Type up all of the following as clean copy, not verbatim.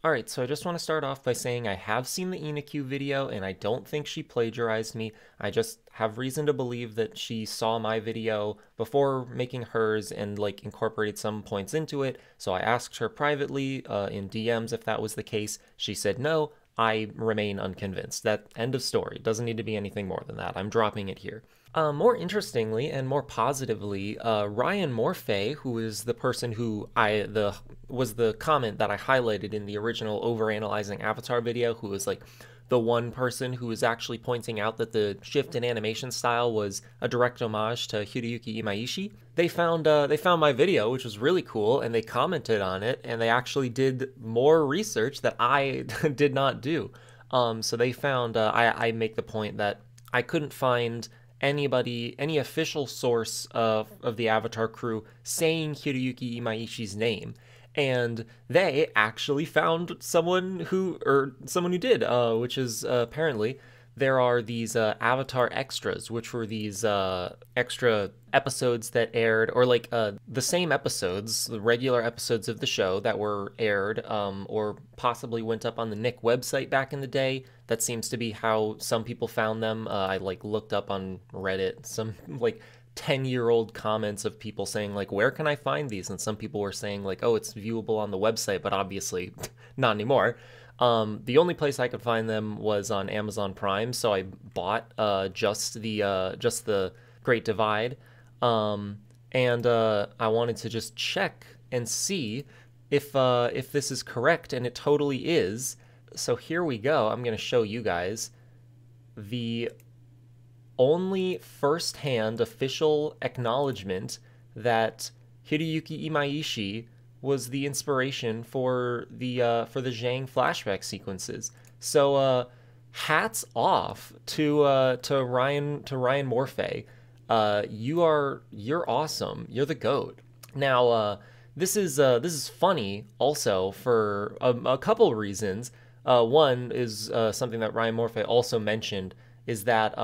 Alright, so I just want to start off by saying I have seen the Inaku video and I don't think she plagiarized me. I just have reason to believe that she saw my video before making hers and like incorporated some points into it. So I asked her privately in DMs if that was the case. She said no. I remain unconvinced. That end of story. Doesn't need to be anything more than that. I'm dropping it here. More interestingly and more positively, Ryan Morphe, who is the person who was the comment that I highlighted in the original overanalyzing Avatar video, who was like the one person who was actually pointing out that the shift in animation style was a direct homage to Hiroyuki Imaishi. They found my video, which was really cool, and they commented on it, and they actually did more research that I did not do. So they found I make the point that I couldn't find any official source of the Avatar crew saying Hiroyuki Imaishi's name. And they actually found someone who did, which is apparently there are these Avatar extras, which were these extra episodes that aired, or like the same episodes, the regular episodes of the show that were aired, or possibly went up on the Nick website back in the day. That seems to be how some people found them. I like looked up on Reddit some like 10-year-old comments of people saying like, where can I find these? And some people were saying like, oh, it's viewable on the website, but obviously not anymore. The only place I could find them was on Amazon Prime, so I bought just the Great Divide, and I wanted to just check and see if this is correct, and it totally is. So here we go. I'm going to show you guys the only first-hand official acknowledgement that Hiroyuki Imaishi was the inspiration for the Zhang flashback sequences. So hats off to Ryan Morphe. You're awesome. You're the GOAT. Now this is funny also for a couple reasons. One is something that Ryan Morphe also mentioned, is that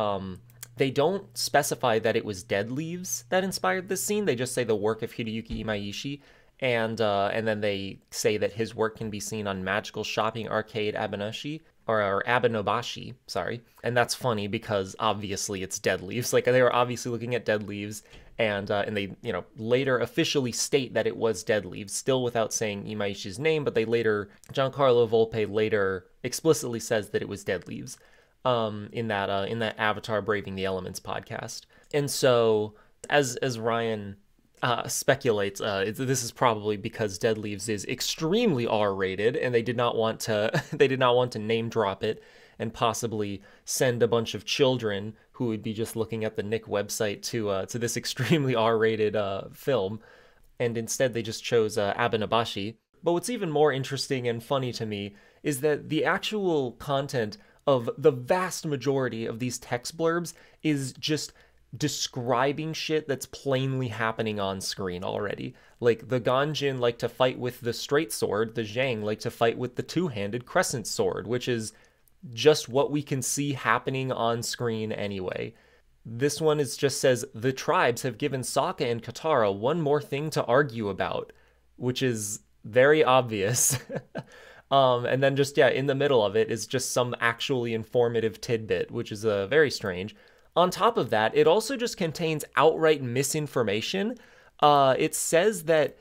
they don't specify that it was Dead Leaves that inspired this scene. They just say the work of Hiroyuki Imaishi, and then they say that his work can be seen on Magical Shopping Arcade Abenoshi, or Abenobashi, sorry. And that's funny because obviously it's Dead Leaves. Like, they were obviously looking at Dead Leaves, and they, later officially state that it was Dead Leaves, still without saying Imaishi's name, but Giancarlo Volpe later explicitly says that it was Dead Leaves in that Avatar Braving the Elements podcast. And so, as Ryan speculates, this is probably because Dead Leaves is extremely R-rated, and they did not want to name drop it and possibly send a bunch of children who would be just looking at the Nick website to this extremely R-rated film, and instead they just chose Abenobashi. But what's even more interesting and funny to me is that the actual content of the vast majority of these text blurbs is just describing shit that's plainly happening on screen already. Like, the Ganjin like to fight with the straight sword, the Zhang like to fight with the two-handed crescent sword, which is just what we can see happening on screen anyway. This one just says, the tribes have given Sokka and Katara one more thing to argue about, which is very obvious. And then just, in the middle of it is just some actually informative tidbit, which is very strange. On top of that, it also just contains outright misinformation. It says that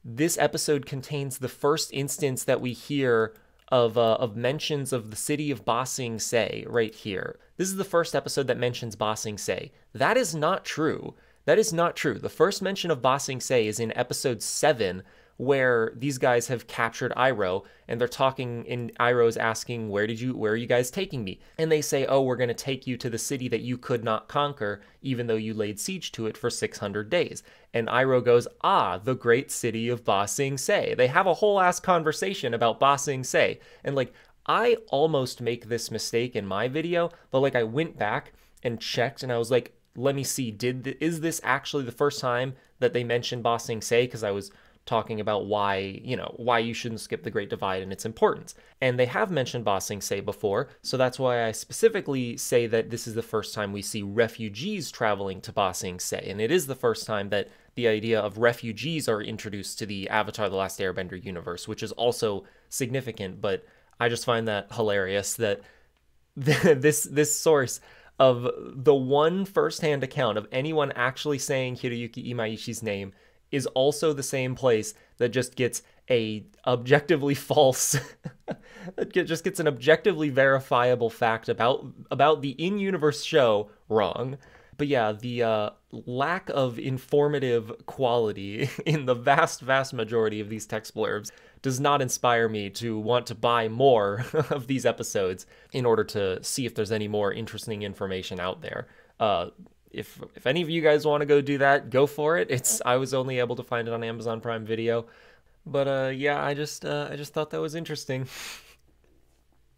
this episode contains the first instance that we hear of mentions of the city of Ba Sing Se right here. This is the first episode that mentions Ba Sing Se. That is not true. That is not true. The first mention of Ba Sing Se is in episode 7, where these guys have captured Iroh, and they're talking, and Iroh's asking, where are you guys taking me? And they say, oh, we're going to take you to the city that you could not conquer, even though you laid siege to it for 600 days. And Iroh goes, ah, the great city of Ba Sing Se. They have a whole ass conversation about Ba Sing Se. And like, I almost make this mistake in my video, but like, I went back and checked, and I was like, let me see, is this actually the first time that they mentioned Ba Sing Se? Because I was talking about why, why you shouldn't skip the Great Divide and its importance. And they have mentioned Ba Sing Se before, so that's why I specifically say that this is the first time we see refugees traveling to Ba Sing Se. And it is the first time that the idea of refugees are introduced to the Avatar: The Last Airbender universe, which is also significant, but I just find that hilarious that this source of the one firsthand account of anyone actually saying Hiroyuki Imaishi's name is also the same place that just gets a objectively false that just gets an objectively verifiable fact about the in-universe show wrong. But yeah, the lack of informative quality in the vast majority of these text blurbs does not inspire me to want to buy more of these episodes in order to see if there's any more interesting information out there. If any of you guys want to go do that, go for it. I was only able to find it on Amazon Prime Video, but yeah, I just thought that was interesting.